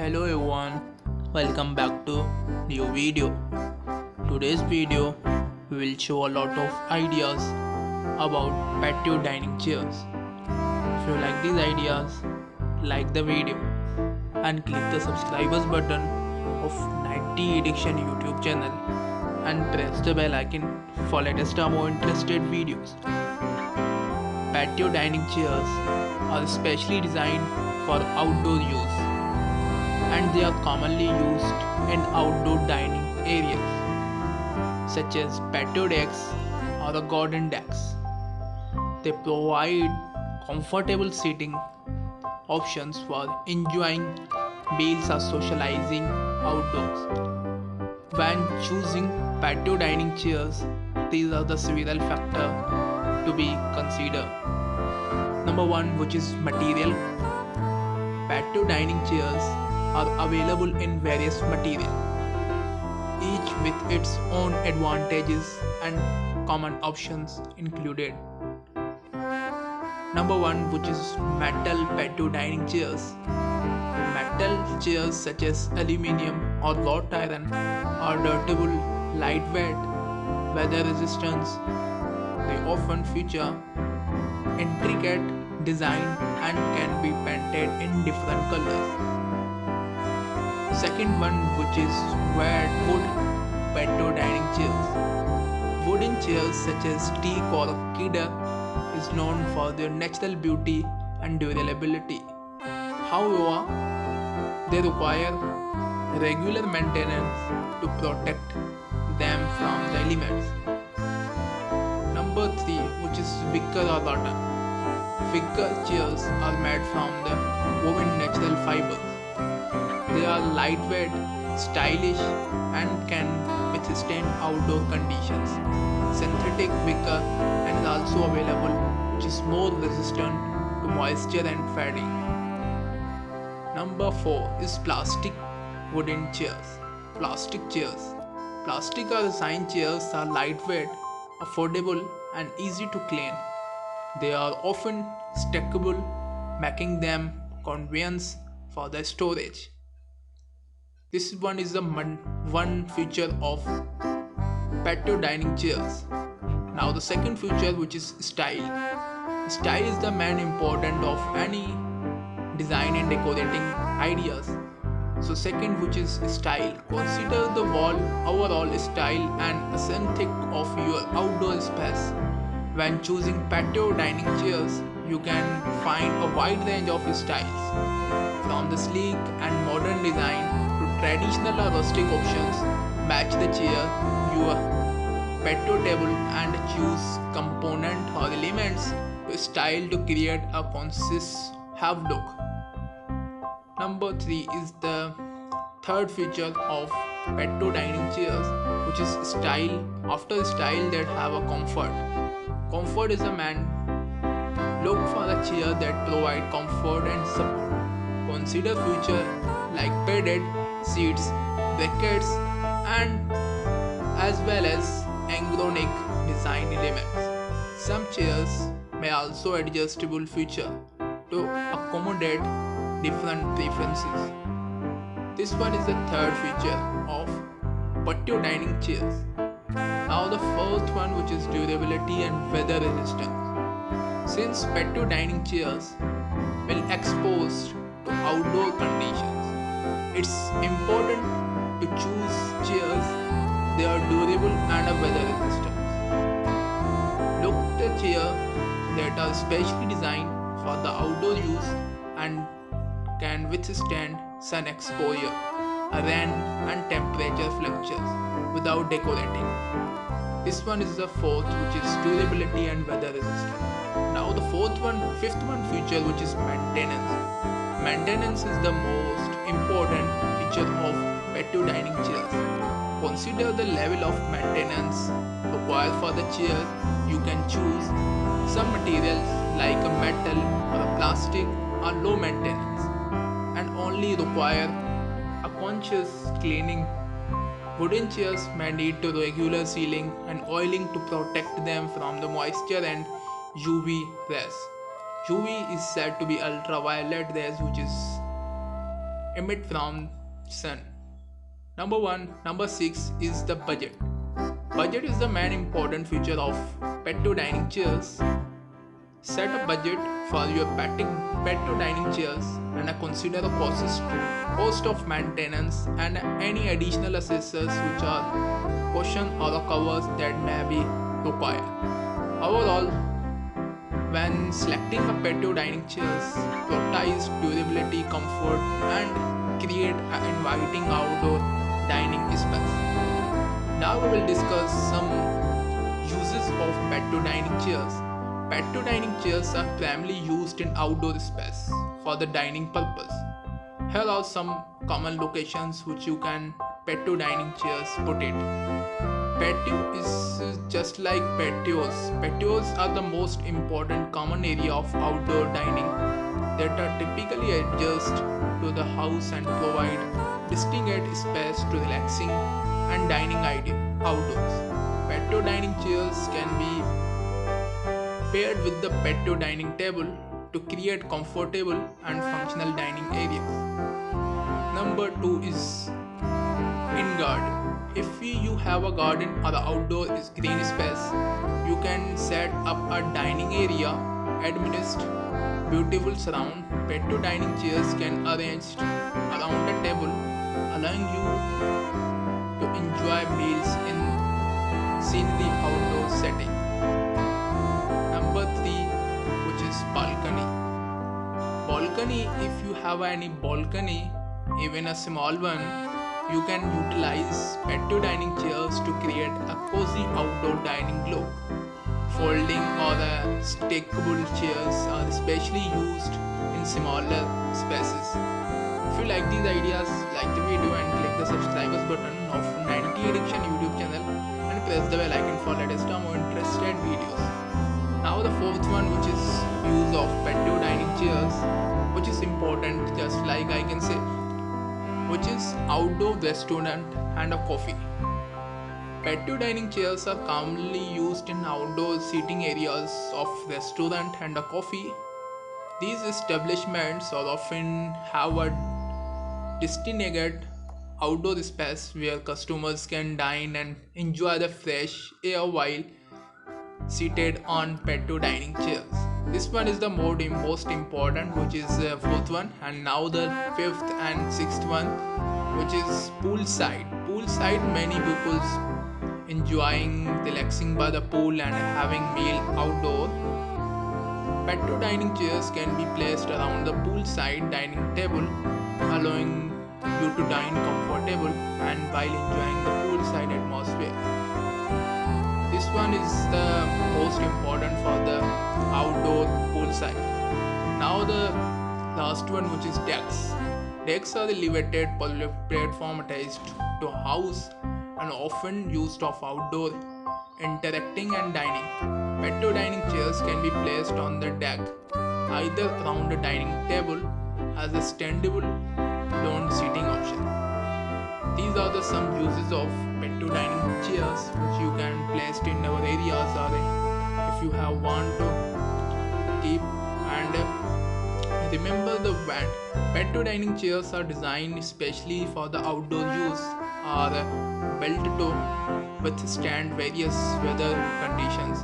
Hello everyone, welcome back to new video. Today's video we will show a lot of ideas about patio dining chairs. If you like these ideas, like the video and click the subscribers button of 90 Edition YouTube channel and press the bell icon for latest or more interested videos. Patio dining chairs are specially designed for outdoor use and they are commonly used in outdoor dining areas such as patio decks or the garden decks. They provide comfortable seating options for enjoying meals or socializing outdoors. When choosing patio dining chairs, these are the several factors to be considered. Number one, which is material. Patio dining chairs are available in various materials, each with its own advantages and common options included. Number one, which is metal patio dining chairs. Metal chairs such as aluminium or wrought iron are durable, lightweight, weather resistance. They often feature intricate design and can be painted in different colors. Second one, which is wood patio dining chairs. Wooden chairs such as teak or cedar is known for their natural beauty and durability. However, they require regular maintenance to protect them from the elements. Number 3, which is wicker or rattan. Wicker chairs are made from the woven natural fibers. They are lightweight, stylish, and can withstand outdoor conditions. Synthetic wicker and is also available, which is more resistant to moisture and fading. Number 4 is plastic wooden chairs. Plastic chairs. Plastic or design chairs are lightweight, affordable, and easy to clean. They are often stackable, making them convenient for the storage. This one is the one feature of patio dining chairs. Now the second feature, which is style. Style is the main important of any design and decorating ideas. So second, which is style. Consider the overall style and aesthetic of your outdoor space. When choosing patio dining chairs, you can find a wide range of styles, from the sleek and modern design to traditional or rustic options. Match the chair, your patio table, and choose component or elements to style to create a conscious have look. Number 3 is the third feature of patio dining chairs, which is style. After style, that have a comfort. Comfort is a man. Look for a chair that provide comfort and support. Consider features like padded seats, brackets, and as well as ergonomic design elements. Some chairs may also adjustable feature to accommodate different preferences. This one is the third feature of patio dining chairs. Now the fourth one, which is durability and weather resistance. Since patio dining chairs will exposed to outdoor conditions, it's important to choose chairs they are durable and a weather resistant. Look the chair that are specially designed for the outdoor use and can withstand sun exposure, rain and temperature fluctuations without decorating. This one is the fourth, which is durability and weather resistant. Now the fifth one feature, which is maintenance. Maintenance is the most important feature of patio dining chairs. Consider the level of maintenance required for the chair. You can choose some materials like a metal or a plastic are low maintenance and only require a conscious cleaning. Wooden chairs may need to regular sealing and oiling to protect them from the moisture and UV rays. UV is said to be ultraviolet rays, which is emit from sun. Number 6 is the budget. Budget is the main important feature of patio dining chairs. Set a budget for your patio dining chairs and consider the cost of maintenance and any additional accessories which are cushion or covers that may be required. Overall, when selecting a patio dining chairs, prioritize durability, comfort, and create an inviting outdoor dining space. Now we will discuss some uses of patio dining chairs. Patio dining chairs are primarily used in outdoor space for the dining purpose. Here are some common locations which you can patio dining chairs put it. Patio is just like patios. Patios are the most important common area of outdoor dining that are typically adjacent to the house and provide distinct space to relaxing and dining outdoors. Patio dining chairs can be paired with the patio dining table to create comfortable and functional dining areas. Number 2 is in garden. If you have a garden or outdoor green space, you can set up a dining area, administer beautiful surround. Patio dining chairs can arrange around the table, allowing you to enjoy meals in scenery outdoor setting. Number 3, which is balcony. Balcony, if you have any balcony, even a small one, you can utilize patio dining chairs to create a cozy outdoor dining look. Folding or stackable chairs are especially used in smaller spaces. If you like these ideas, like the video and click the subscribers button of 90 Addiction YouTube channel and press the bell icon for latest more interested videos. Now the fourth one, which is use of patio dining chairs, which is important, just like I can say, which is outdoor restaurant and a coffee. Patio dining chairs are commonly used in outdoor seating areas of restaurant and a coffee. These establishments are often have a designated outdoor space where customers can dine and enjoy the fresh air while seated on patio dining chairs. This one is the most important, which is the fourth one, and now the fifth and sixth one, which is poolside. Poolside, many people enjoying relaxing by the pool and having meal outdoor. Patio dining chairs can be placed around the poolside dining table, allowing you to dine comfortable and while enjoying the poolside atmosphere. This one is the most important for the outdoor poolside. Now the last one, which is decks. Decks are the elevated platform attached to a house and often used of outdoor interacting and dining. Patio dining chairs can be placed on the deck, either around a dining table as a standable lone seating option. These are the some uses of patio dining chairs which you can place in our areas, or if you have want to keep. And remember the brand. Patio dining chairs are designed especially for the outdoor use, are built to withstand various weather conditions.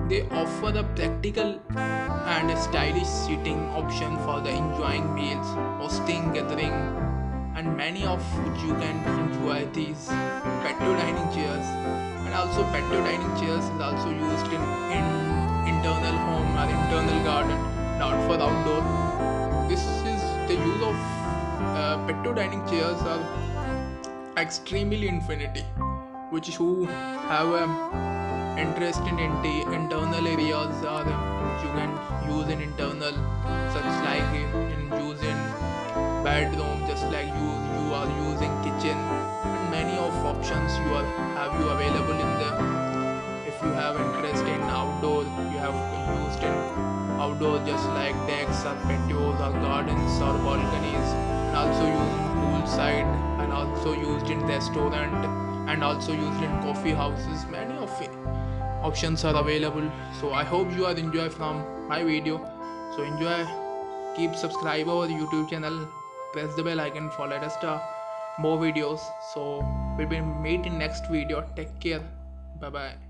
They offer a practical and stylish seating option for the enjoying meals, hosting, gathering, and many of which you can enjoy these patio dining chairs. And also patio dining chairs is also used in internal home or internal garden, not for outdoor. This is the use of patio dining chairs are extremely infinity, which who have interest in internal areas, or which you can use in internal, such like in using bedroom, just like you are using kitchen, and many of options have you available in the. If you have interest in outdoor, you have used in outdoor, just like decks or patios or gardens or balconies, and also used in poolside, and also used in restaurant, and also used in coffee houses. Many of options are available. So I hope you are enjoy from my video. So enjoy, keep subscribe our YouTube channel press the bell icon for latest more videos. So we'll be meet in next video. Take care. Bye bye.